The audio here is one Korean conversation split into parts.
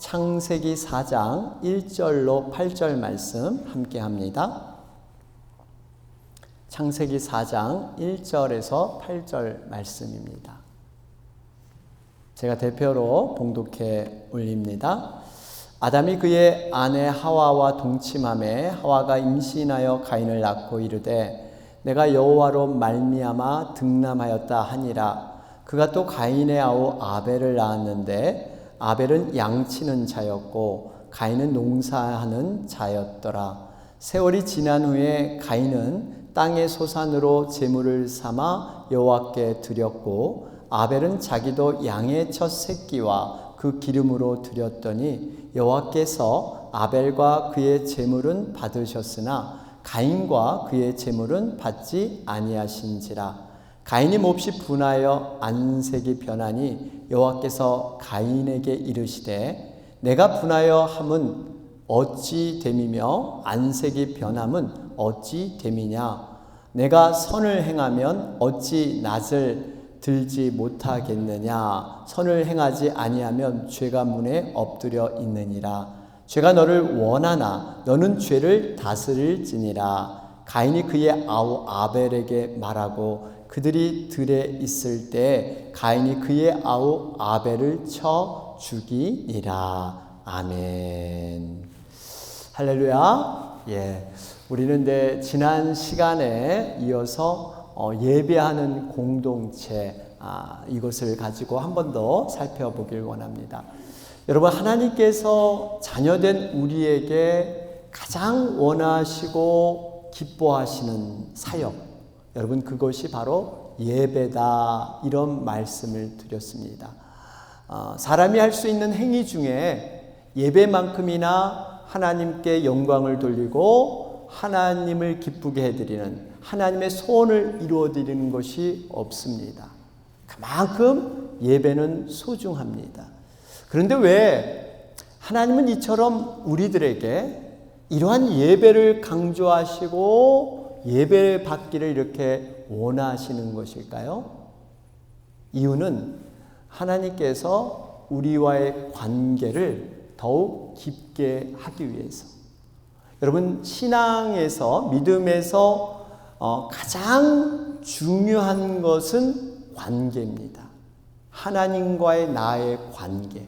창세기 4장 1절로 8절 말씀 함께 합니다. 창세기 4장 1절에서 8절 말씀입니다. 제가 대표로 봉독해 올립니다. 아담이 그의 아내 하와와 동침하매 하와가 임신하여 가인을 낳고 이르되 내가 여호와로 말미암아 득남하였다 하니라. 그가 또 가인의 아우 아벨을 낳았는데 아벨은 양치는 자였고 가인은 농사하는 자였더라. 세월이 지난 후에 가인은 땅의 소산으로 제물을 삼아 여호와께 드렸고 아벨은 자기도 양의 첫 새끼와 그 기름으로 드렸더니 여호와께서 아벨과 그의 제물은 받으셨으나 가인과 그의 제물은 받지 아니하신지라. 가인이 몹시 분하여 안색이 변하니 여호와께서 가인에게 이르시되 내가 분하여 함은 어찌 됨이며 안색이 변함은 어찌 됨이냐. 내가 선을 행하면 어찌 낯을 들지 못하겠느냐. 선을 행하지 아니하면 죄가 문에 엎드려 있느니라. 죄가 너를 원하나 너는 죄를 다스릴지니라. 가인이 그의 아우 아벨에게 말하고 그들이 들에 있을 때 가인이 그의 아우 아벨을 쳐 죽이니라. 아멘. 할렐루야. 우리는 지난 시간에 이어서 예배하는 공동체 이것을 가지고 한 번 더 살펴보길 원합니다. 여러분, 하나님께서 자녀된 우리에게 가장 원하시고 기뻐하시는 사역, 여러분 그것이 바로 예배다, 이런 말씀을 드렸습니다. 사람이 할 수 있는 행위 중에 예배만큼이나 하나님께 영광을 돌리고 하나님을 기쁘게 해드리는, 하나님의 소원을 이루어드리는 것이 없습니다. 그만큼 예배는 소중합니다. 그런데 왜 하나님은 이처럼 우리들에게 이러한 예배를 강조하시고 예배 받기를 이렇게 원하시는 것일까요? 이유는 하나님께서 우리와의 관계를 더욱 깊게 하기 위해서. 여러분, 신앙에서, 믿음에서 가장 중요한 것은 관계입니다. 하나님과의 나의 관계.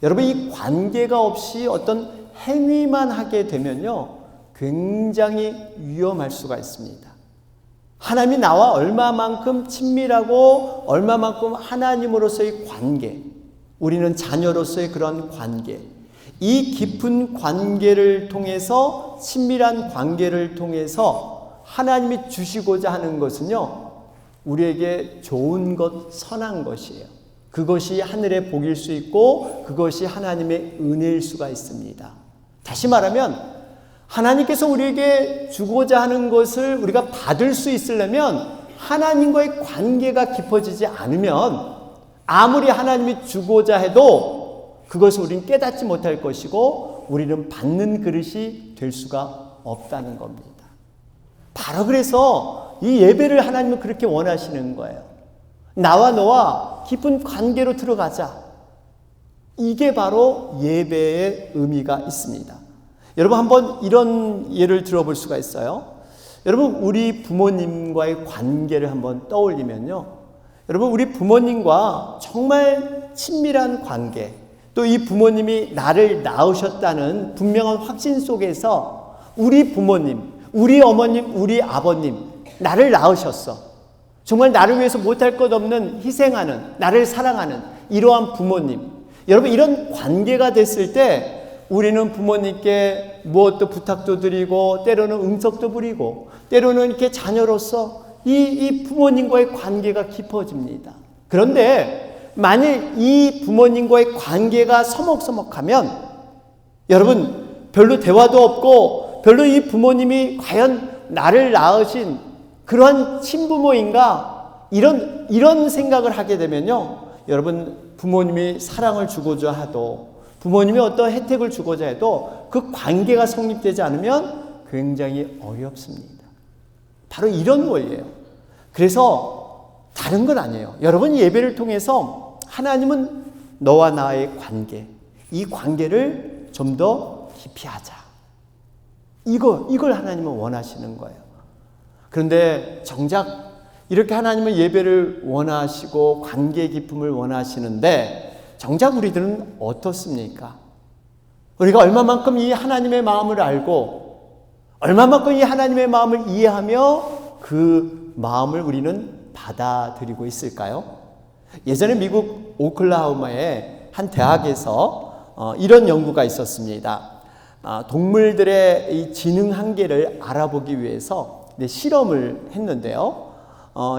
여러분, 이 관계가 없이 어떤 행위만 하게 되면요, 굉장히 위험할 수가 있습니다. 하나님이 나와 얼마만큼 친밀하고 얼마만큼 하나님으로서의 관계, 우리는 자녀로서의 그런 관계, 이 깊은 관계를 통해서, 친밀한 관계를 통해서 하나님이 주시고자 하는 것은요, 우리에게 좋은 것, 선한 것이에요. 그것이 하늘의 복일 수 있고 그것이 하나님의 은혜일 수가 있습니다. 다시 말하면 하나님께서 우리에게 주고자 하는 것을 우리가 받을 수 있으려면 하나님과의 관계가 깊어지지 않으면 아무리 하나님이 주고자 해도 그것을 우리는 깨닫지 못할 것이고 우리는 받는 그릇이 될 수가 없다는 겁니다. 바로 그래서 이 예배를 하나님은 그렇게 원하시는 거예요. 나와 너와 깊은 관계로 들어가자. 이게 바로 예배의 의미가 있습니다. 여러분, 한번 이런 예를 들어볼 수가 있어요. 여러분, 우리 부모님과의 관계를 한번 떠올리면요, 여러분, 우리 부모님과 정말 친밀한 관계, 또 이 부모님이 나를 낳으셨다는 분명한 확신 속에서 우리 부모님, 우리 어머님, 우리 아버님, 나를 낳으셨어. 정말 나를 위해서 못할 것 없는 희생하는, 나를 사랑하는 이러한 부모님. 여러분, 이런 관계가 됐을 때 우리는 부모님께 무엇도 부탁도 드리고 때로는 응석도 부리고 때로는 이렇게 자녀로서 이 부모님과의 관계가 깊어집니다. 그런데 만일 이 부모님과의 관계가 서먹서먹하면 여러분, 별로 대화도 없고 별로 이 부모님이 과연 나를 낳으신 그러한 친부모인가, 이런 생각을 하게 되면요, 여러분, 부모님이 사랑을 주고자 해도, 부모님이 어떤 혜택을 주고자 해도 그 관계가 성립되지 않으면 굉장히 어렵습니다. 바로 이런 원리예요. 그래서 다른 건 아니에요. 여러분, 예배를 통해서 하나님은 너와 나의 관계, 이 관계를 좀 더 깊이 하자. 이걸 하나님은 원하시는 거예요. 그런데 정작 이렇게 하나님은 예배를 원하시고 관계 깊음을 원하시는데 정작 우리들은 어떻습니까? 우리가 얼마만큼 이 하나님의 마음을 알고 얼마만큼 이 하나님의 마음을 이해하며 그 마음을 우리는 받아들이고 있을까요? 예전에 미국 오클라호마의 한 대학에서 이런 연구가 있었습니다. 동물들의 이 지능 한계를 알아보기 위해서 실험을 했는데요.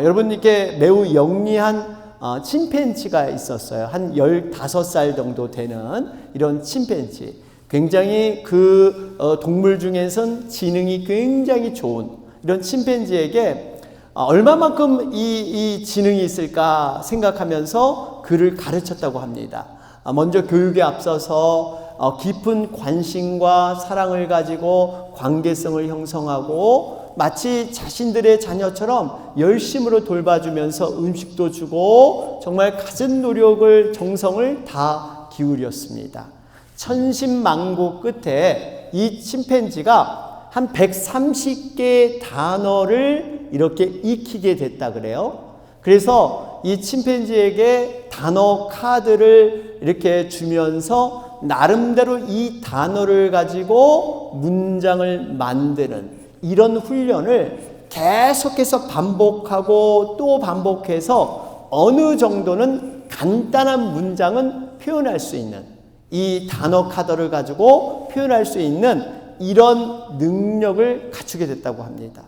여러분 이렇게 매우 영리한 침팬지가 있었어요. 한 15살 정도 되는 이런 침팬지. 굉장히 그 동물 중에선 지능이 굉장히 좋은 이런 침팬지에게 얼마만큼 이 지능이 있을까 생각하면서 그를 가르쳤다고 합니다. 먼저 교육에 앞서서 깊은 관심과 사랑을 가지고 관계성을 형성하고 마치 자신들의 자녀처럼 열심으로 돌봐주면서 음식도 주고 정말 갖은 노력을 정성을 다 기울였습니다. 천신만고 끝에 이 침팬지가 한 130개의 단어를 이렇게 익히게 됐다 그래요. 그래서 이 침팬지에게 단어 카드를 이렇게 주면서 나름대로 이 단어를 가지고 문장을 만드는 이런 훈련을 계속해서 반복하고 또 반복해서 어느 정도는 간단한 문장은 표현할 수 있는 이 단어 카드를 가지고 표현할 수 있는 이런 능력을 갖추게 됐다고 합니다.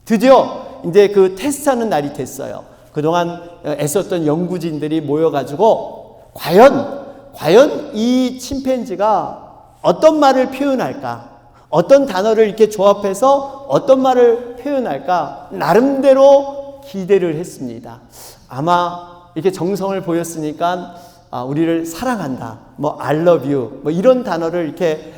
드디어 이제 그 테스트하는 날이 됐어요. 그동안 애썼던 연구진들이 모여가지고 과연 이 침팬지가 어떤 말을 표현할까? 어떤 단어를 이렇게 조합해서 어떤 말을 표현할까? 나름대로 기대를 했습니다. 아마 이렇게 정성을 보였으니까 우리를 사랑한다, 뭐 I love you, 뭐 이런 단어를 이렇게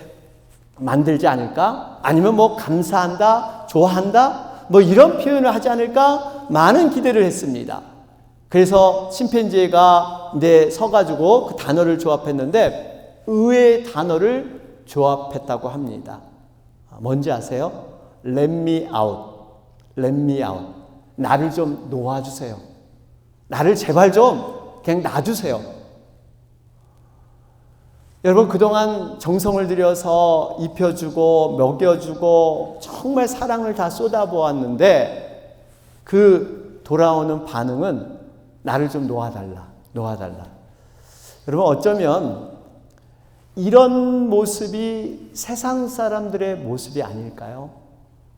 만들지 않을까? 아니면 뭐 감사한다, 좋아한다, 뭐 이런 표현을 하지 않을까? 많은 기대를 했습니다. 그래서 침팬지가 이제 서가지고 그 단어를 조합했는데 의외의 단어를 조합했다고 합니다. 뭔지 아세요? Let me out, let me out. 나를 좀 놓아주세요. 나를 제발 좀 그냥 놔주세요. 여러분 그동안 정성을 들여서 입혀주고 먹여주고 정말 사랑을 다 쏟아보았는데 그 돌아오는 반응은 나를 좀 놓아달라. 여러분 어쩌면 이런 모습이 세상 사람들의 모습이 아닐까요?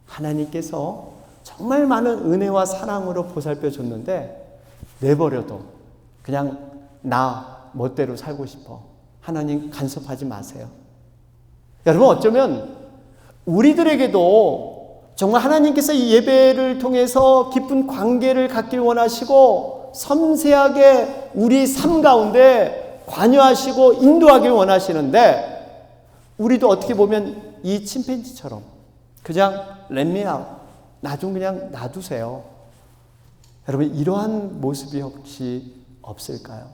하나님께서 정말 많은 은혜와 사랑으로 보살펴 줬는데 내버려도 그냥 나 멋대로 살고 싶어. 하나님 간섭하지 마세요. 여러분 어쩌면 우리들에게도 정말 하나님께서 이 예배를 통해서 깊은 관계를 갖길 원하시고 섬세하게 우리 삶 가운데 관여하시고 인도하길 원하시는데 우리도 어떻게 보면 이 침팬지처럼 그냥 let me out, 나 좀 그냥 놔두세요. 여러분 이러한 모습이 혹시 없을까요?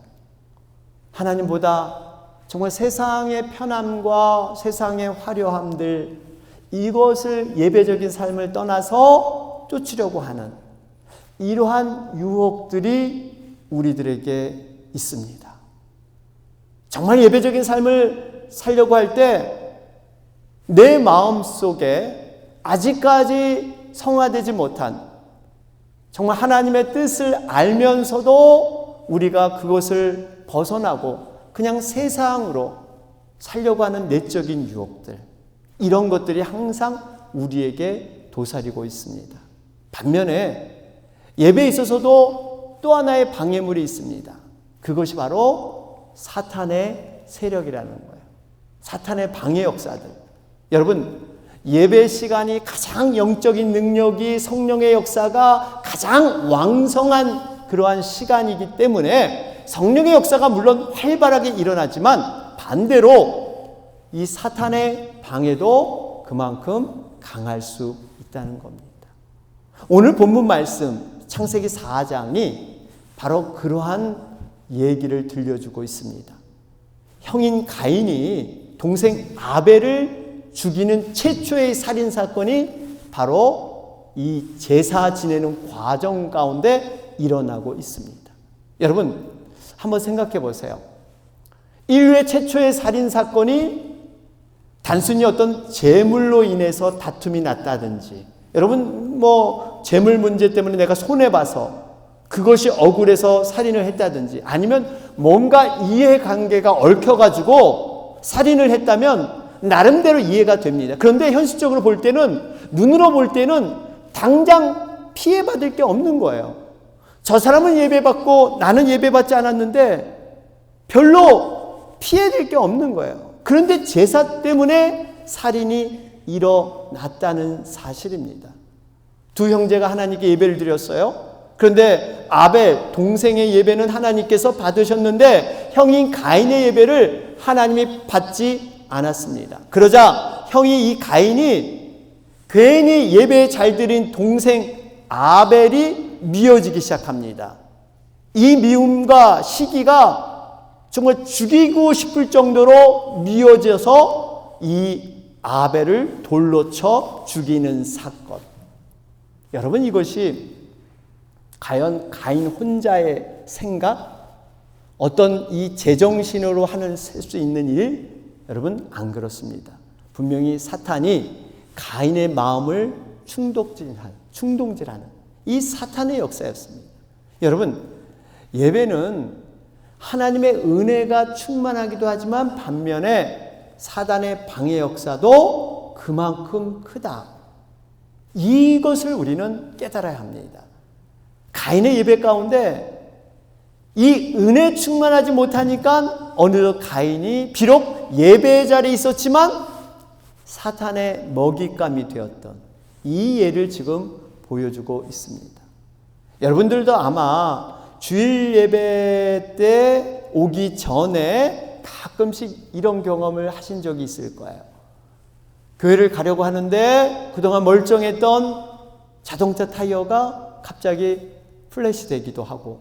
하나님보다 정말 세상의 편함과 세상의 화려함들 이것을 예배적인 삶을 떠나서 쫓으려고 하는 이러한 유혹들이 우리들에게 있습니다. 정말 예배적인 삶을 살려고 할 때 내 마음속에 아직까지 성화되지 못한 정말 하나님의 뜻을 알면서도 우리가 그것을 벗어나고 그냥 세상으로 살려고 하는 내적인 유혹들 이런 것들이 항상 우리에게 도사리고 있습니다. 반면에 예배에 있어서도 또 하나의 방해물이 있습니다. 그것이 바로 사탄의 세력이라는 거예요. 사탄의 방해 역사들. 여러분 예배 시간이 가장 영적인 능력이 성령의 역사가 가장 왕성한 그러한 시간이기 때문에 성령의 역사가 물론 활발하게 일어나지만 반대로 이 사탄의 방해도 그만큼 강할 수 있다는 겁니다. 오늘 본문 말씀 창세기 4장이 바로 그러한 얘기를 들려주고 있습니다. 형인 가인이 동생 아벨을 죽이는 최초의 살인 사건이 바로 이 제사 지내는 과정 가운데 일어나고 있습니다. 여러분 한번 생각해 보세요. 인류의 최초의 살인 사건이 단순히 어떤 재물로 인해서 다툼이 났다든지, 여러분 재물 문제 때문에 내가 손해봐서 그것이 억울해서 살인을 했다든지, 아니면 뭔가 이해관계가 얽혀가지고 살인을 했다면 나름대로 이해가 됩니다. 그런데 현실적으로 볼 때는, 눈으로 볼 때는 당장 피해받을 게 없는 거예요. 저 사람은 예배받고 나는 예배받지 않았는데 별로 피해될 게 없는 거예요. 그런데 제사 때문에 살인이 일어났다는 사실입니다. 두 형제가 하나님께 예배를 드렸어요. 그런데 아벨 동생의 예배는 하나님께서 받으셨는데 형인 가인의 예배를 하나님이 받지 않았습니다. 그러자 형이 이 가인이 괜히 예배 잘 드린 동생 아벨이 미워지기 시작합니다. 이 미움과 시기가 정말 죽이고 싶을 정도로 미워져서 이 아벨을 돌로 쳐 죽이는 사건. 여러분 이것이 과연 가인 혼자의 생각? 어떤 이 제정신으로 할 수 있는 일? 여러분 안 그렇습니다. 분명히 사탄이 가인의 마음을 충동질하는 이 사탄의 역사였습니다. 여러분 예배는 하나님의 은혜가 충만하기도 하지만 반면에 사단의 방해 역사도 그만큼 크다. 이것을 우리는 깨달아야 합니다. 가인의 예배 가운데 이 은혜 충만하지 못하니까 어느덧 가인이 비록 예배의 자리에 있었지만 사탄의 먹잇감이 되었던 이 예를 지금 보여주고 있습니다. 여러분들도 아마 주일 예배 때 오기 전에 가끔씩 이런 경험을 하신 적이 있을 거예요. 교회를 가려고 하는데 그동안 멀쩡했던 자동차 타이어가 갑자기 플래시 되기도 하고,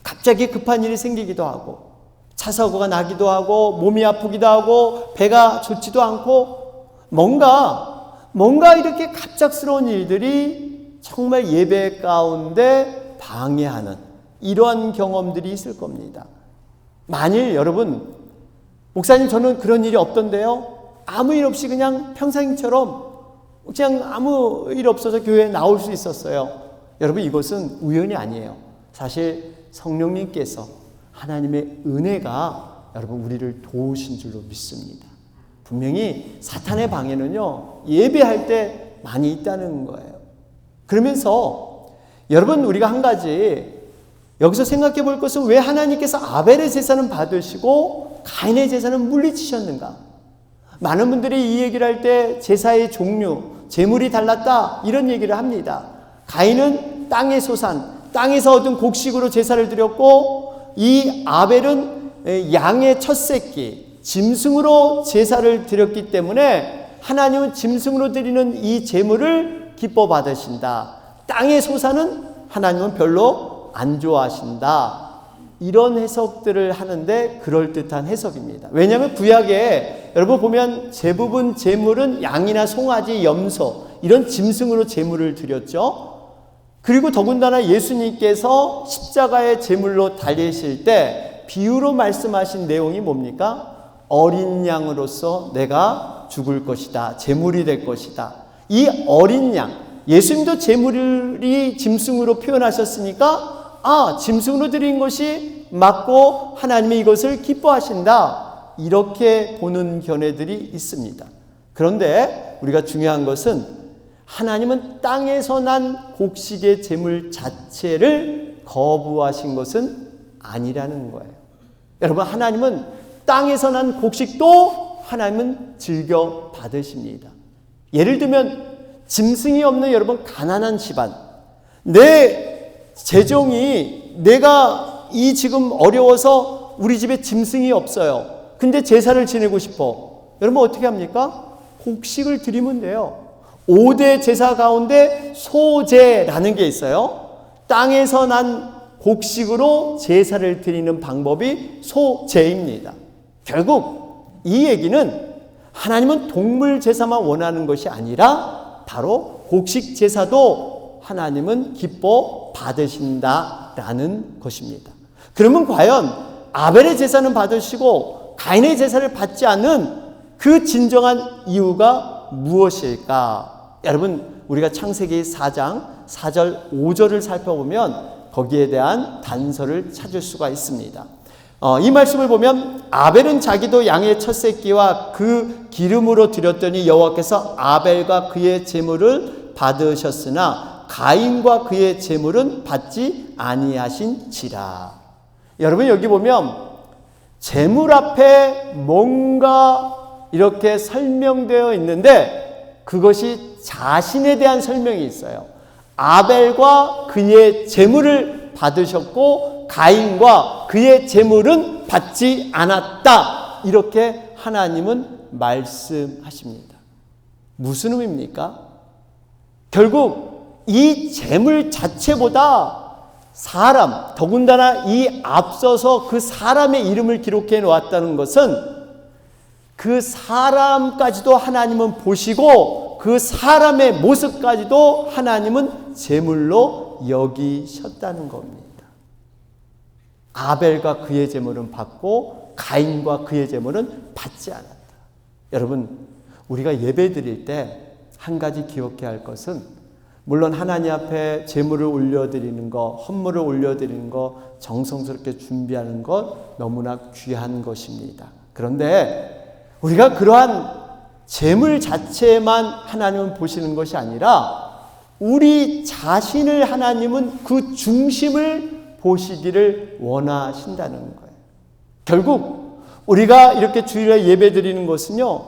갑자기 급한 일이 생기기도 하고, 차 사고가 나기도 하고, 몸이 아프기도 하고, 배가 좋지도 않고, 뭔가 이렇게 갑작스러운 일들이 정말 예배 가운데 방해하는 이러한 경험들이 있을 겁니다. 만일 여러분, 목사님 저는 그런 일이 없던데요, 아무 일 없이 그냥 평상처럼 그냥 아무 일 없어서 교회에 나올 수 있었어요. 여러분 이것은 우연이 아니에요. 사실 성령님께서 하나님의 은혜가 여러분 우리를 도우신 줄로 믿습니다. 분명히 사탄의 방해는요 예배할 때 많이 있다는 거예요. 그러면서 여러분 우리가 한 가지 여기서 생각해 볼 것은, 왜 하나님께서 아벨의 제사는 받으시고 가인의 제사는 물리치셨는가? 많은 분들이 이 얘기를 할 때 제사의 종류, 제물이 달랐다 이런 얘기를 합니다. 가인은 땅의 소산, 땅에서 얻은 곡식으로 제사를 드렸고, 이 아벨은 양의 첫 새끼, 짐승으로 제사를 드렸기 때문에 하나님은 짐승으로 드리는 이 제물을 기뻐 받으신다. 땅의 소산은 하나님은 별로 안 좋아하신다. 이런 해석들을 하는데 그럴듯한 해석입니다. 왜냐하면 구약에 여러분 보면 대부분 제물은 양이나 송아지, 염소 이런 짐승으로 제물을 드렸죠. 그리고 더군다나 예수님께서 십자가의 제물로 달리실 때 비유로 말씀하신 내용이 뭡니까? 어린 양으로서 내가 죽을 것이다. 제물이 될 것이다. 이 어린 양, 예수님도 제물이 짐승으로 표현하셨으니까 짐승으로 드린 것이 맞고 하나님이 이것을 기뻐하신다. 이렇게 보는 견해들이 있습니다. 그런데 우리가 중요한 것은 하나님은 땅에서 난 곡식의 제물 자체를 거부하신 것은 아니라는 거예요. 여러분 하나님은 땅에서 난 곡식도 하나님은 즐겨 받으십니다. 예를 들면 짐승이 없는 여러분 가난한 집안, 내 재정이 내가 이 지금 어려워서 우리 집에 짐승이 없어요. 근데 제사를 지내고 싶어. 여러분 어떻게 합니까? 곡식을 드리면 돼요. 5대 제사 가운데 소제라는 게 있어요. 땅에서 난 곡식으로 제사를 드리는 방법이 소제입니다. 결국 이 얘기는 하나님은 동물 제사만 원하는 것이 아니라 바로 곡식 제사도 하나님은 기뻐 받으신다라는 것입니다. 그러면 과연 아벨의 제사는 받으시고 가인의 제사를 받지 않는 그 진정한 이유가 무엇일까? 여러분, 우리가 창세기 4장 4절 5절을 살펴보면 거기에 대한 단서를 찾을 수가 있습니다. 이 말씀을 보면 아벨은 자기도 양의 첫 새끼와 그 기름으로 드렸더니 여호와께서 아벨과 그의 제물을 받으셨으나 가인과 그의 제물은 받지 아니하신지라. 여러분, 여기 보면 제물 앞에 뭔가 이렇게 설명되어 있는데 그것이 자신에 대한 설명이 있어요. 아벨과 그의 제물을 받으셨고 가인과 그의 제물은 받지 않았다. 이렇게 하나님은 말씀하십니다. 무슨 의미입니까? 결국 이 제물 자체보다 사람, 더군다나 이 앞서서 그 사람의 이름을 기록해 놓았다는 것은 그 사람까지도 하나님은 보시고 그 사람의 모습까지도 하나님은 제물로 여기셨다는 겁니다. 아벨과 그의 제물은 받고 가인과 그의 제물은 받지 않았다. 여러분, 우리가 예배 드릴 때 한 가지 기억해야 할 것은 물론 하나님 앞에 제물을 올려드리는 것, 헌물을 올려드리는 것, 정성스럽게 준비하는 것 너무나 귀한 것입니다. 그런데 우리가 그러한 제물 자체만 하나님은 보시는 것이 아니라 우리 자신을 하나님은 그 중심을 보시기를 원하신다는 거예요. 결국 우리가 이렇게 주일에 예배 드리는 것은요,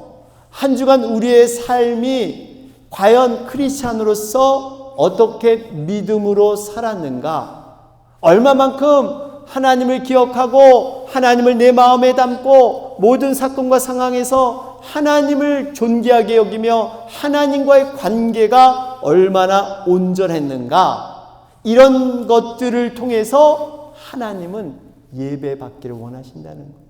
한 주간 우리의 삶이 과연 크리스찬으로서 어떻게 믿음으로 살았는가, 얼마만큼 하나님을 기억하고 하나님을 내 마음에 담고 모든 사건과 상황에서 하나님을 존귀하게 여기며 하나님과의 관계가 얼마나 온전했는가, 이런 것들을 통해서 하나님은 예배 받기를 원하신다는 거예요.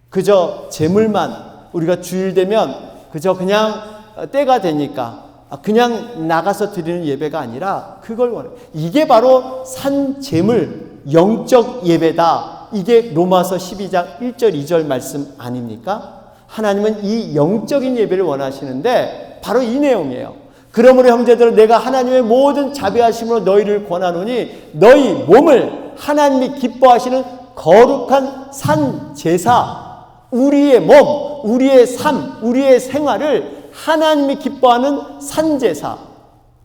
그저 제물만 우리가 주일 되면 그저 그냥 때가 되니까 그냥 나가서 드리는 예배가 아니라 그걸 원해요. 이게 바로 산제물, 영적 예배다. 이게 로마서 12장 1절 2절 말씀 아닙니까? 하나님은 이 영적인 예배를 원하시는데 바로 이 내용이에요. 그러므로 형제들은 내가 하나님의 모든 자비하심으로 너희를 권하노니 너희 몸을 하나님이 기뻐하시는 거룩한 산제사, 우리의 몸, 우리의 삶, 우리의 생활을 하나님이 기뻐하는 산제사,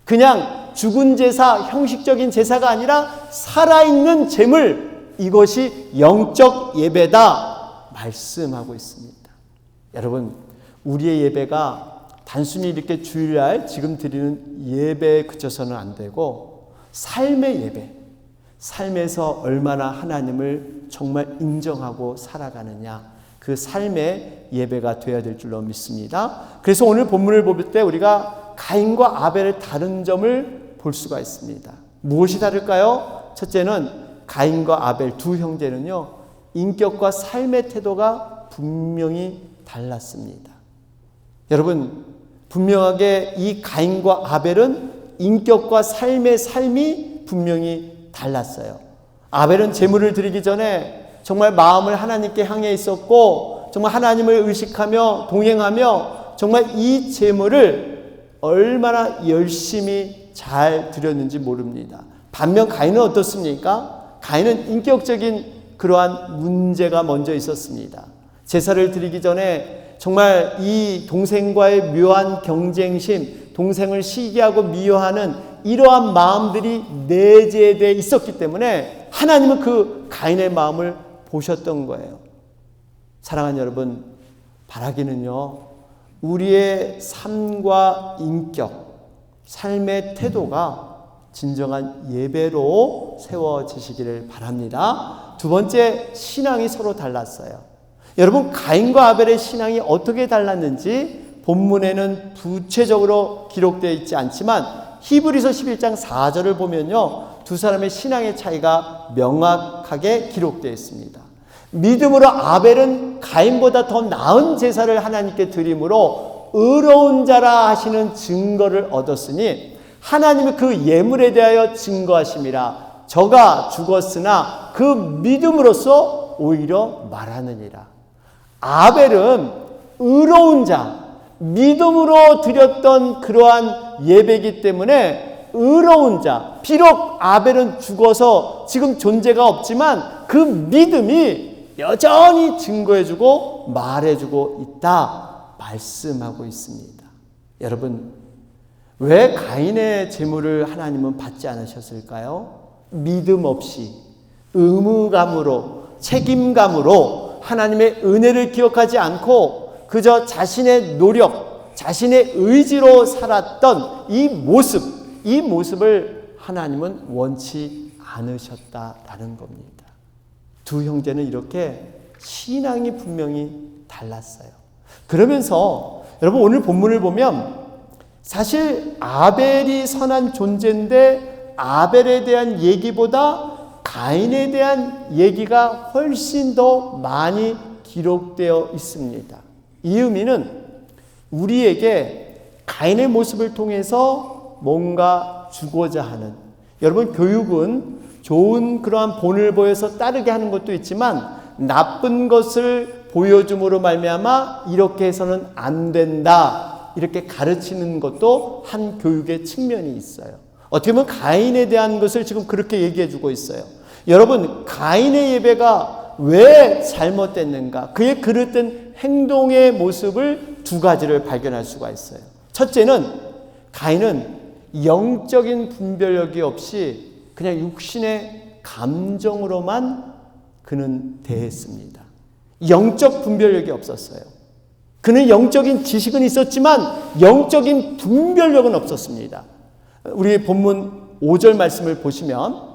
그냥 죽은 제사, 형식적인 제사가 아니라 살아있는 제물, 이것이 영적 예배다 말씀하고 있습니다. 여러분, 우리의 예배가 단순히 이렇게 주일날 지금 드리는 예배에 그쳐서는 안 되고 삶의 예배, 삶에서 얼마나 하나님을 정말 인정하고 살아가느냐, 그 삶의 예배가 되어야 될 줄로 믿습니다. 그래서 오늘 본문을 볼 때 우리가 가인과 아벨의 다른 점을 볼 수가 있습니다. 무엇이 다를까요? 첫째는 가인과 아벨 두 형제는요, 인격과 삶의 태도가 분명히 달랐습니다. 여러분, 분명하게 이 가인과 아벨은 인격과 삶이 분명히 달랐어요. 아벨은 제물을 드리기 전에 정말 마음을 하나님께 향해 있었고 정말 하나님을 의식하며 동행하며 정말 이 제물을 얼마나 열심히 잘 드렸는지 모릅니다. 반면 가인은 어떻습니까? 가인은 인격적인 그러한 문제가 먼저 있었습니다. 제사를 드리기 전에 정말 이 동생과의 묘한 경쟁심, 동생을 시기하고 미워하는 이러한 마음들이 내재되어 있었기 때문에 하나님은 그 가인의 마음을 보셨던 거예요. 사랑하는 여러분, 바라기는요, 우리의 삶과 인격, 삶의 태도가 진정한 예배로 세워지시기를 바랍니다. 두 번째, 신앙이 서로 달랐어요. 여러분, 가인과 아벨의 신앙이 어떻게 달랐는지 본문에는 구체적으로 기록되어 있지 않지만 히브리서 11장 4절을 보면요, 두 사람의 신앙의 차이가 명확하게 기록되어 있습니다. 믿음으로 아벨은 가인보다 더 나은 제사를 하나님께 드림으로 의로운 자라 하시는 증거를 얻었으니 하나님이 그 예물에 대하여 증거하심이라. 저가 죽었으나 그 믿음으로써 오히려 말하느니라. 아벨은 의로운 자, 믿음으로 드렸던 그러한 예배이기 때문에 의로운 자, 비록 아벨은 죽어서 지금 존재가 없지만 그 믿음이 여전히 증거해주고 말해주고 있다 말씀하고 있습니다. 여러분, 왜 가인의 제물을 하나님은 받지 않으셨을까요? 믿음 없이 의무감으로 책임감으로 하나님의 은혜를 기억하지 않고 그저 자신의 노력, 자신의 의지로 살았던 이 모습을 하나님은 원치 않으셨다라는 겁니다. 두 형제는 이렇게 신앙이 분명히 달랐어요. 그러면서 여러분 오늘 본문을 보면 사실 아벨이 선한 존재인데 아벨에 대한 얘기보다 가인에 대한 얘기가 훨씬 더 많이 기록되어 있습니다. 이 의미는 우리에게 가인의 모습을 통해서 뭔가 주고자 하는, 여러분 교육은 좋은 그러한 본을 보여서 따르게 하는 것도 있지만 나쁜 것을 보여줌으로 말미암아 이렇게 해서는 안 된다 이렇게 가르치는 것도 한 교육의 측면이 있어요. 어떻게 보면 가인에 대한 것을 지금 그렇게 얘기해 주고 있어요. 여러분, 가인의 예배가 왜 잘못됐는가? 그의 그릇된 행동의 모습을 두 가지를 발견할 수가 있어요. 첫째는 가인은 영적인 분별력이 없이 그냥 육신의 감정으로만 그는 대했습니다. 영적 분별력이 없었어요. 그는 영적인 지식은 있었지만 영적인 분별력은 없었습니다. 우리 본문 5절 말씀을 보시면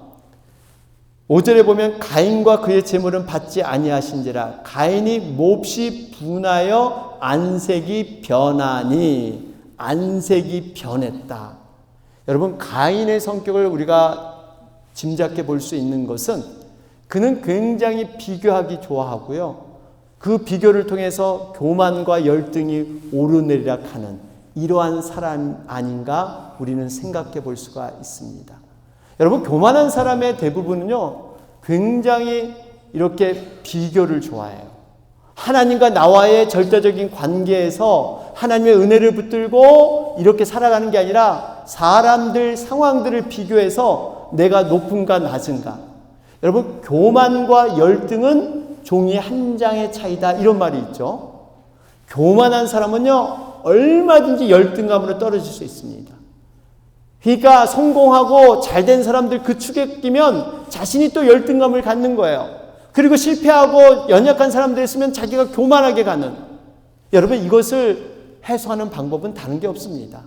5절에 보면 가인과 그의 제물은 받지 아니하신지라 가인이 몹시 분하여 안색이 변하니 안색이 변했다. 여러분, 가인의 성격을 우리가 짐작해 볼 수 있는 것은 그는 굉장히 비교하기 좋아하고요. 그 비교를 통해서 교만과 열등이 오르내리락하는 이러한 사람 아닌가 우리는 생각해 볼 수가 있습니다. 여러분, 교만한 사람의 대부분은요, 굉장히 이렇게 비교를 좋아해요. 하나님과 나와의 절대적인 관계에서 하나님의 은혜를 붙들고 이렇게 살아가는 게 아니라 사람들, 상황들을 비교해서 내가 높은가 낮은가. 여러분, 교만과 열등은 종이 한 장의 차이다 이런 말이 있죠. 교만한 사람은요, 얼마든지 열등감으로 떨어질 수 있습니다. 그러니까 성공하고 잘된 사람들 그 축에 끼면 자신이 또 열등감을 갖는 거예요. 그리고 실패하고 연약한 사람들 있으면 자기가 교만하게 가는. 여러분, 이것을 해소하는 방법은 다른 게 없습니다.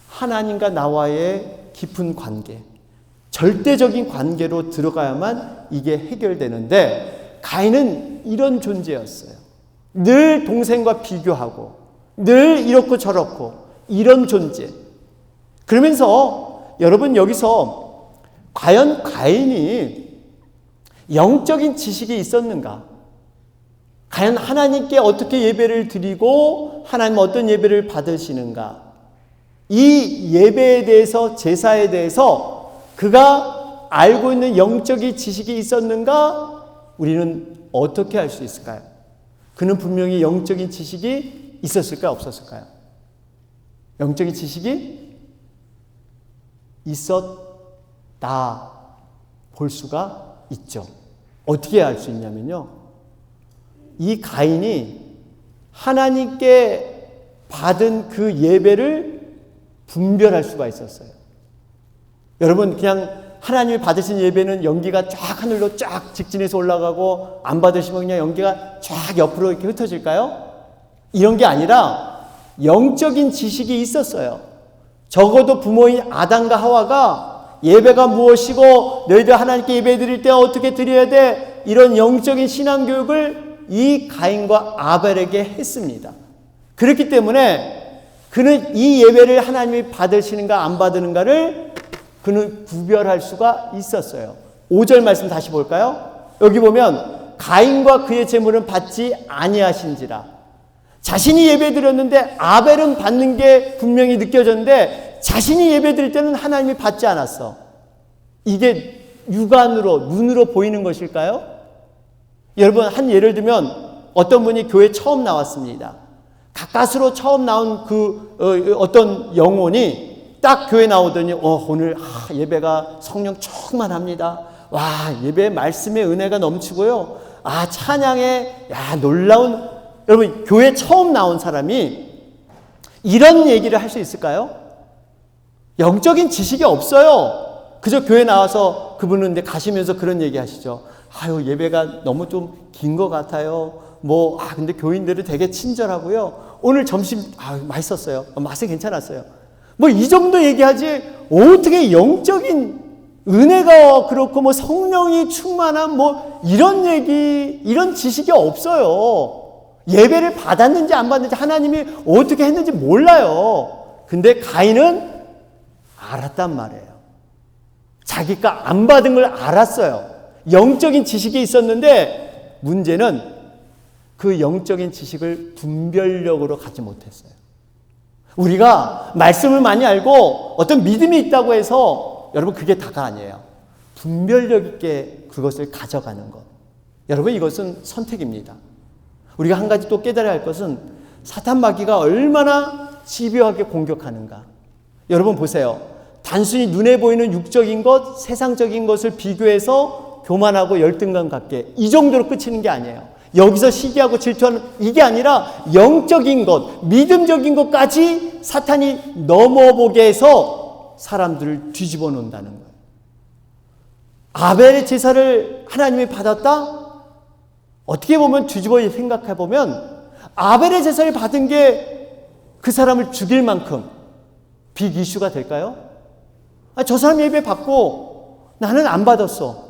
하나님과 나와의 깊은 관계, 절대적인 관계로 들어가야만 이게 해결되는데 가인은 이런 존재였어요. 늘 동생과 비교하고 늘 이렇고 저렇고 이런 존재. 그러면서 여러분, 여기서 과연 가인이 영적인 지식이 있었는가? 과연 하나님께 어떻게 예배를 드리고 하나님 어떤 예배를 받으시는가? 이 예배에 대해서, 제사에 대해서 그가 알고 있는 영적인 지식이 있었는가? 우리는 어떻게 알 수 있을까요? 그는 분명히 영적인 지식이 있었을까요? 없었을까요? 영적인 지식이 있었다 볼 수가 있죠. 어떻게 알 수 있냐면요, 이 가인이 하나님께 받은 그 예배를 분별할 수가 있었어요. 여러분, 그냥 하나님이 받으신 예배는 연기가 쫙 하늘로 쫙 직진해서 올라가고 안 받으시면 그냥 연기가 쫙 옆으로 이렇게 흩어질까요? 이런 게 아니라 영적인 지식이 있었어요. 적어도 부모인 아담과 하와가 예배가 무엇이고 너희들 하나님께 예배 드릴 때 어떻게 드려야 돼? 이런 영적인 신앙교육을 이 가인과 아벨에게 했습니다. 그렇기 때문에 그는 이 예배를 하나님이 받으시는가 안 받으는가를 그는 구별할 수가 있었어요. 5절 말씀 다시 볼까요? 여기 보면 가인과 그의 제물은 받지 아니하신지라. 자신이 예배드렸는데 아벨은 받는 게 분명히 느껴졌는데 자신이 예배드릴 때는 하나님이 받지 않았어. 이게 육안으로, 눈으로 보이는 것일까요? 여러분, 한 예를 들면 어떤 분이 교회 처음 나왔습니다. 가까스로 처음 나온 어떤 영혼이 딱 교회 나오더니 오늘 예배가 성령 충만합니다. 와, 예배 말씀의 은혜가 넘치고요. 찬양에 놀라운. 여러분, 교회 처음 나온 사람이 이런 얘기를 할 수 있을까요? 영적인 지식이 없어요. 그저 교회 나와서 그분은 근데 가시면서 그런 얘기 하시죠. 예배가 너무 좀 긴 것 같아요. 근데 교인들이 되게 친절하고요. 오늘 점심, 맛있었어요. 맛은 괜찮았어요. 이 정도 얘기하지, 어떻게 영적인 은혜가 그렇고, 성령이 충만한, 이런 얘기, 이런 지식이 없어요. 예배를 받았는지 안 받았는지 하나님이 어떻게 했는지 몰라요. 근데 가인은 알았단 말이에요. 자기가 안 받은 걸 알았어요. 영적인 지식이 있었는데 문제는 그 영적인 지식을 분별력으로 갖지 못했어요. 우리가 말씀을 많이 알고 어떤 믿음이 있다고 해서 여러분 그게 다가 아니에요. 분별력 있게 그것을 가져가는 것. 여러분 이것은 선택입니다. 우리가 한 가지 또 깨달아야 할 것은 사탄 마귀가 얼마나 집요하게 공격하는가. 여러분 보세요. 단순히 눈에 보이는 육적인 것, 세상적인 것을 비교해서 교만하고 열등감 갖게 이 정도로 그치는 게 아니에요. 여기서 시기하고 질투하는 이게 아니라 영적인 것, 믿음적인 것까지 사탄이 넘어보게 해서 사람들을 뒤집어 놓는다는 거예요. 아벨의 제사를 하나님이 받았다? 어떻게 보면 뒤집어 생각해 보면 아벨의 제사를 받은 게 그 사람을 죽일 만큼 빅 이슈가 될까요? 저 사람 예배 받고 나는 안 받았어.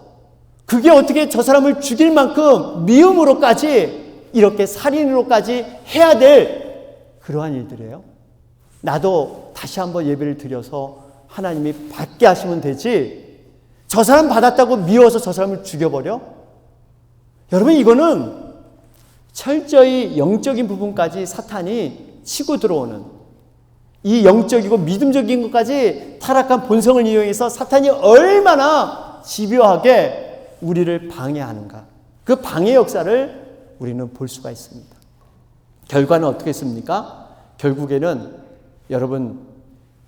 그게 어떻게 저 사람을 죽일 만큼 미움으로까지 이렇게 살인으로까지 해야 될 그러한 일들이에요. 나도 다시 한번 예배를 드려서 하나님이 받게 하시면 되지. 저 사람 받았다고 미워서 저 사람을 죽여버려? 여러분 이거는 철저히 영적인 부분까지 사탄이 치고 들어오는 이 영적이고 믿음적인 것까지 타락한 본성을 이용해서 사탄이 얼마나 집요하게 우리를 방해하는가. 그 방해 역사를 우리는 볼 수가 있습니다. 결과는 어떻게 했습니까? 결국에는 여러분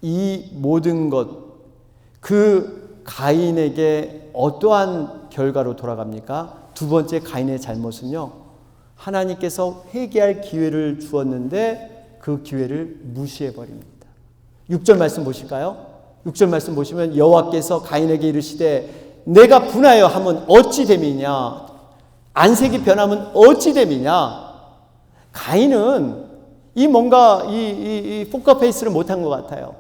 이 모든 것, 그 가인에게 어떠한 결과로 돌아갑니까? 두 번째 가인의 잘못은요, 하나님께서 회개할 기회를 주었는데 그 기회를 무시해 버립니다. 6절 말씀 보실까요? 6절 말씀 보시면 여호와께서 가인에게 이르시되 내가 분하여 하면 어찌 됨이냐, 안색이 변하면 어찌 됨이냐. 가인은 뭔가 이 포커페이스를 못한 것 같아요.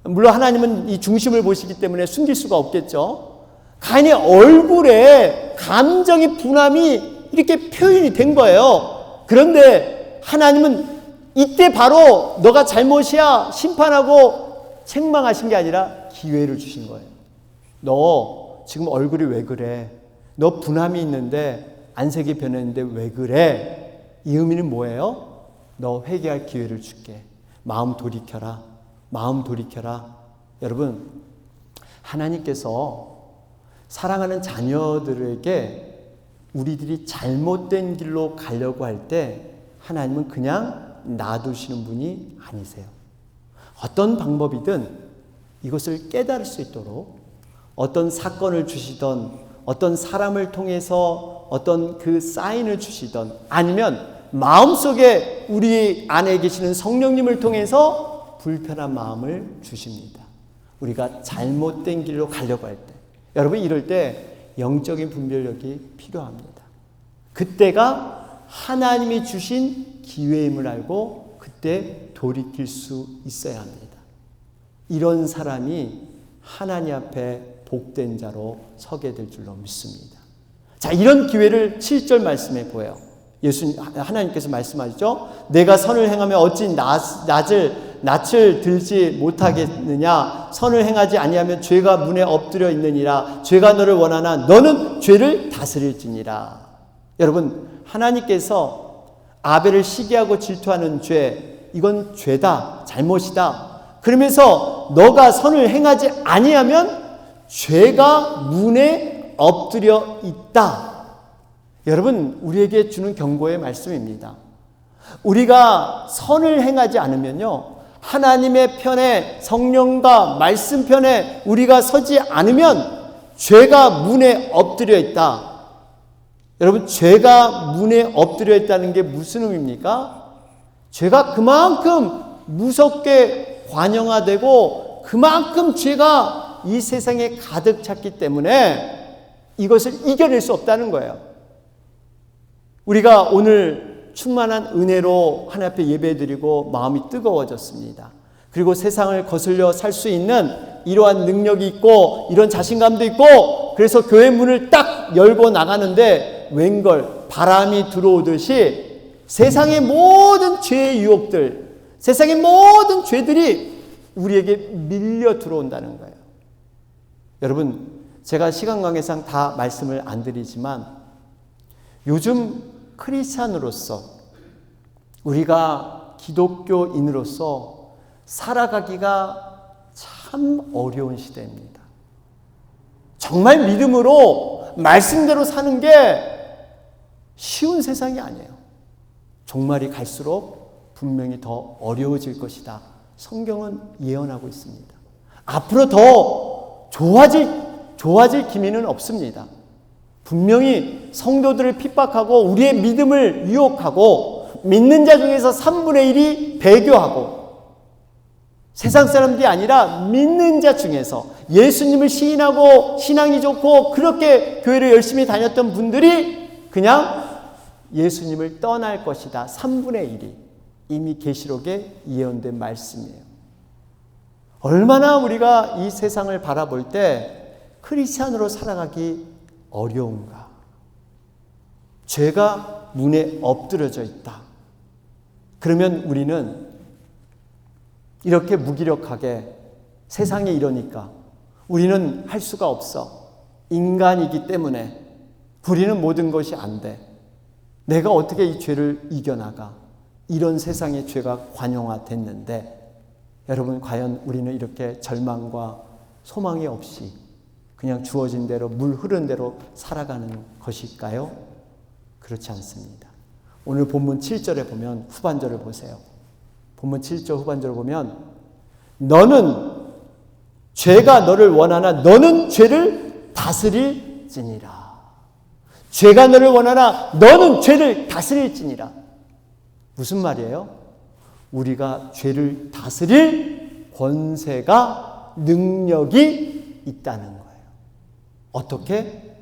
물론 하나님은 이 중심을 보시기 때문에 숨길 수가 없겠죠. 가인의 얼굴에 감정의 분함이 이렇게 표현이 된 거예요. 그런데 하나님은 이때 바로 너가 잘못이야 심판하고 책망하신 게 아니라 기회를 주신 거예요. 너 지금 얼굴이 왜 그래? 너 분함이 있는데 안색이 변했는데 왜 그래? 이 의미는 뭐예요? 너 회개할 기회를 줄게. 마음 돌이켜라. 마음 돌이켜라. 여러분, 하나님께서 사랑하는 자녀들에게 우리들이 잘못된 길로 가려고 할 때 하나님은 그냥 놔두시는 분이 아니세요. 어떤 방법이든 이것을 깨달을 수 있도록 어떤 사건을 주시던 어떤 사람을 통해서 어떤 그 사인을 주시던 아니면 마음속에 우리 안에 계시는 성령님을 통해서 불편한 마음을 주십니다. 우리가 잘못된 길로 가려고 할 때, 여러분 이럴 때 영적인 분별력이 필요합니다. 그때가 하나님이 주신 기회임을 알고 그때 돌이킬 수 있어야 합니다. 이런 사람이 하나님 앞에 복된 자로 서게 될 줄로 믿습니다. 자, 이런 기회를 7절 말씀에 보여요. 하나님께서 말씀하시죠. 내가 선을 행하며 어찌 낯을 들지 못하겠느냐. 선을 행하지 아니하면 죄가 문에 엎드려 있느니라. 죄가 너를 원하나 너는 죄를 다스릴지니라. 여러분, 하나님께서 아벨을 시기하고 질투하는 죄, 이건 죄다, 잘못이다. 그러면서 너가 선을 행하지 아니하면 죄가 문에 엎드려 있다. 여러분, 우리에게 주는 경고의 말씀입니다. 우리가 선을 행하지 않으면요, 하나님의 편에, 성령과 말씀 편에 우리가 서지 않으면 죄가 문에 엎드려 있다. 여러분, 죄가 문에 엎드려 있다는 게 무슨 의미입니까? 죄가 그만큼 무섭게 관영화되고 그만큼 죄가 이 세상에 가득 찼기 때문에 이것을 이겨낼 수 없다는 거예요. 우리가 오늘 충만한 은혜로 하나님 앞에 예배드리고 마음이 뜨거워졌습니다. 그리고 세상을 거슬려 살 수 있는 이러한 능력이 있고 이런 자신감도 있고, 그래서 교회 문을 딱 열고 나가는데 웬걸 바람이 들어오듯이 세상의 모든 죄의 유혹들, 세상의 모든 죄들이 우리에게 밀려 들어온다는 거예요. 여러분, 제가 시간 관계상 다 말씀을 안 드리지만 요즘 크리스찬으로서, 우리가 기독교인으로서 살아가기가 참 어려운 시대입니다. 정말 믿음으로 말씀대로 사는 게 쉬운 세상이 아니에요. 종말이 갈수록 분명히 더 어려워질 것이다. 성경은 예언하고 있습니다. 앞으로 더 좋아질 기미는 없습니다. 분명히 성도들을 핍박하고 우리의 믿음을 유혹하고 믿는 자 중에서 3분의 1이 배교하고, 세상 사람들이 아니라 믿는 자 중에서 예수님을 시인하고 신앙이 좋고 그렇게 교회를 열심히 다녔던 분들이 그냥 예수님을 떠날 것이다. 3분의 1이 이미 계시록에 예언된 말씀이에요. 얼마나 우리가 이 세상을 바라볼 때 크리스찬으로 살아가기 어려운가. 죄가 문에 엎드려져 있다. 그러면 우리는 이렇게 무기력하게, 세상이 이러니까 우리는 할 수가 없어, 인간이기 때문에 우리는 모든 것이 안 돼, 내가 어떻게 이 죄를 이겨나가, 이런 세상의 죄가 관용화됐는데, 여러분, 과연 우리는 이렇게 절망과 소망이 없이 그냥 주어진 대로, 물 흐른 대로 살아가는 것일까요? 그렇지 않습니다. 오늘 본문 7절에 보면, 후반절을 보세요. 본문 7절 후반절을 보면, 너는 죄가 너를 원하나 너는 죄를 다스릴지니라. 죄가 너를 원하나 너는 죄를 다스릴지니라. 무슨 말이에요? 우리가 죄를 다스릴 권세가, 능력이 있다는 거예요. 어떻게?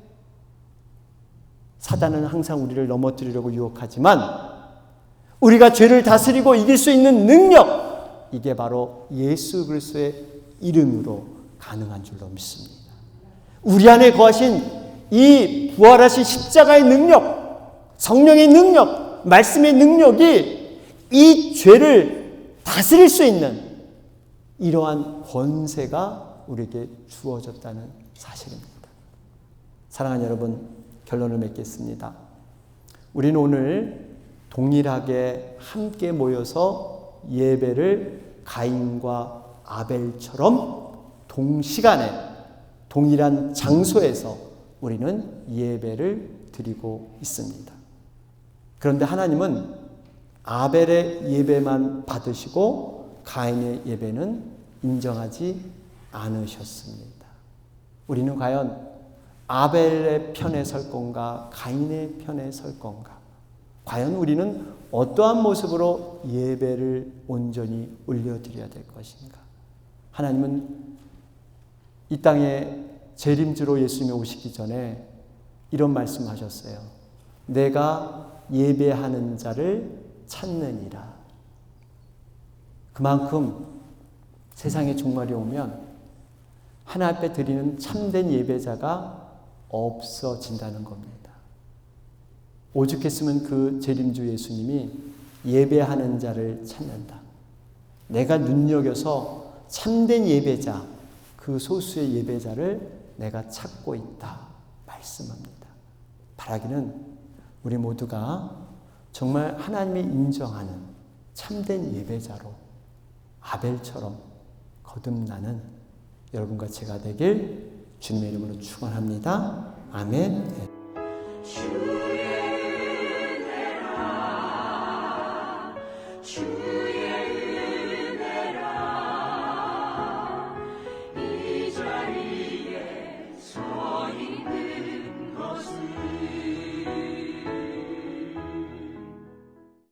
사단은 항상 우리를 넘어뜨리려고 유혹하지만 우리가 죄를 다스리고 이길 수 있는 능력, 이게 바로 예수 그리스도의 이름으로 가능한 줄로 믿습니다. 우리 안에 거하신 이 부활하신 십자가의 능력, 성령의 능력, 말씀의 능력이 이 죄를 다스릴 수 있는 이러한 권세가 우리에게 주어졌다는 사실입니다. 사랑하는 여러분, 결론을 맺겠습니다. 우리는 오늘 동일하게 함께 모여서 예배를 가인과 아벨처럼 동시간에 동일한 장소에서 우리는 예배를 드리고 있습니다. 그런데 하나님은 아벨의 예배만 받으시고 가인의 예배는 인정하지 않으셨습니다. 우리는 과연 아벨의 편에 설 건가, 가인의 편에 설 건가? 과연 우리는 어떠한 모습으로 예배를 온전히 올려드려야 될 것인가? 하나님은 이 땅에 재림주로 예수님이 오시기 전에 이런 말씀하셨어요. 내가 예배하는 자를 찾느니라. 그만큼 세상의 종말이 오면 하나님 앞에 드리는 참된 예배자가 없어진다는 겁니다. 오죽했으면 그 재림주 예수님이 예배하는 자를 찾는다. 내가 눈여겨서 참된 예배자, 그 소수의 예배자를 내가 찾고 있다 말씀합니다. 바라기는 우리 모두가 정말 하나님이 인정하는 참된 예배자로 아벨처럼 거듭나는 여러분과 제가 되길 주님의 이름으로 축원합니다. 아멘.